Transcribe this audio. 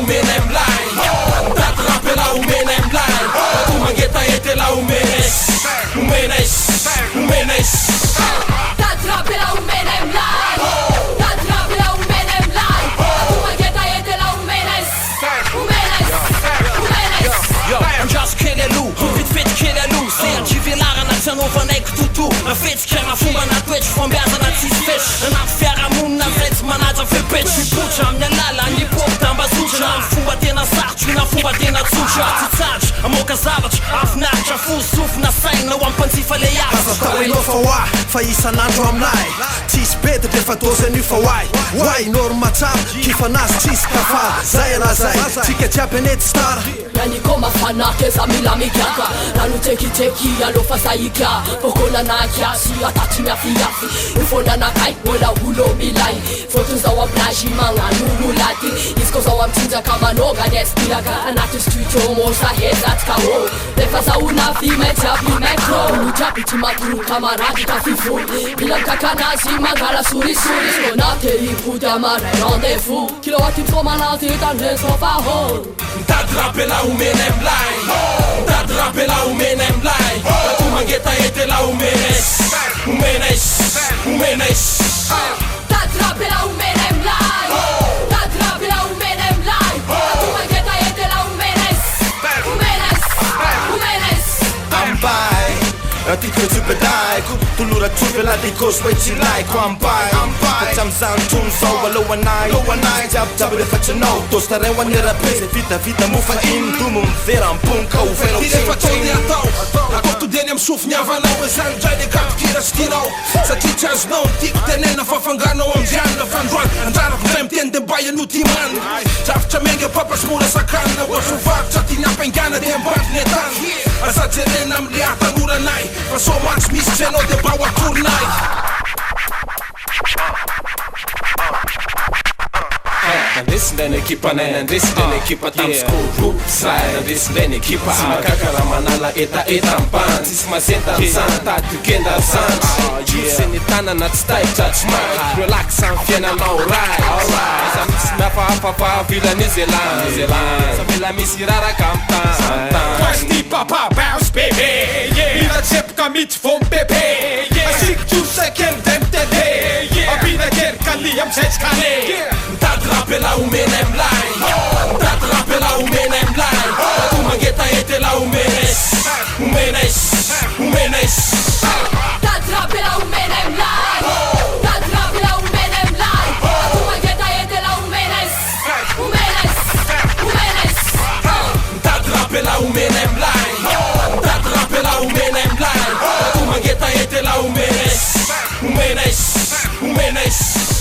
umena mlai Tatra pela umena mlai Tu mangeta ete la umenes Umenes Umenes Tatra pela umena mlai Tatra pela umena mlai Tu mangeta ete la umenes Umenes Umenes I'm just Kelelu, vit Kelelu Ser de vilarana tsy anaovanay tutu Afetsika na fomba natoetry fombiazana tsisy fetry Anaty fiarahamonina vetsy manaja fepetry Mipotra amin'ny alala ny pop tambazotra Na fomba tena sarotry na fomba tena tsotra Tsitsatry, amoaka zavatra, afinaritra Fosofina saigna ho ampanjifa le Aza hainao fa hoa, fa isan'andro aminay Tsisy bety defa dozy an'io fa hoay Hoay norma tsara, kifanazy tsisy kafa Zay anazay, tsika jiaby anety star Niko mafanake za mila mikiaka Rano teki alofa saika Pokona na kiasi atati miafiafi Ufona na kai wala hulo milai Foto zao amplaji magnano mulati Isko zao amtinja kama noga nestiaka Anaty studio mosa hezatka ho Defa za unafi mejabi mekro Unujabi timaturu kamaradi kafifu Bila kakanazi mangala suri Skonate iputi amare rendez-vous Kilowati msomanati tanhe sofa ho Tatra pela umena mlai Tatra pela umena mlai Tu mangeta ete la umenes Umenes Umenes Tatra pela umena mlai Tatra pela umena mlai Tu mangeta ete la umenes Umenes Umenes Ambai Tika tupedai Tulura tupela dikos wechilai Kwambai Kachamzan tumso Aloanai Jab de fachano Tostarewa nera pese Vita mufa in Tumum vera mpunka uvero Direfa tony atao Akoto deny am sofiny avanao Zany dray le kato kirasikinao Satria tsy azonao tiako tenena fa fanganao amzianina fandroany Anjarako dray miteny de mba ianotimany Drafitra menga papasy mora sakanina Oaso varotra tiany ampengana de ambadiny atany Azajerena amle atanoranay Fa so matsy misy tsy anao de mba ho atoronay Nandesindray ny ekipanay nandesindray ny ekipa tamy skoro Sray nandesindray ny ekipa Sy makakara manala eta ambany Tsisy masenta amizany tady kenda zany Jose ny tanana tsy taitra tsy maty Relax amy fiainanao ray Za misy miafahafafa vila New Zealand Sa mila misy raraka amy tany Pasti papa bounce baby Mila tsepoka mity vom bebe Asiko jusa kely demtede Abina kely kali amizay tsy kale Tatra pela umena mlai Tatra pela umena mlai Tu mangeta ete la umenes Umenes Umenes Tatra pela umena mlai Tatra pela umena mlai Tu mangeta ete la umenes Umenes Umenes Tatra pela umena mlai Tatra pela umena mlai Tu mangeta ete la umenes Umenes Umenes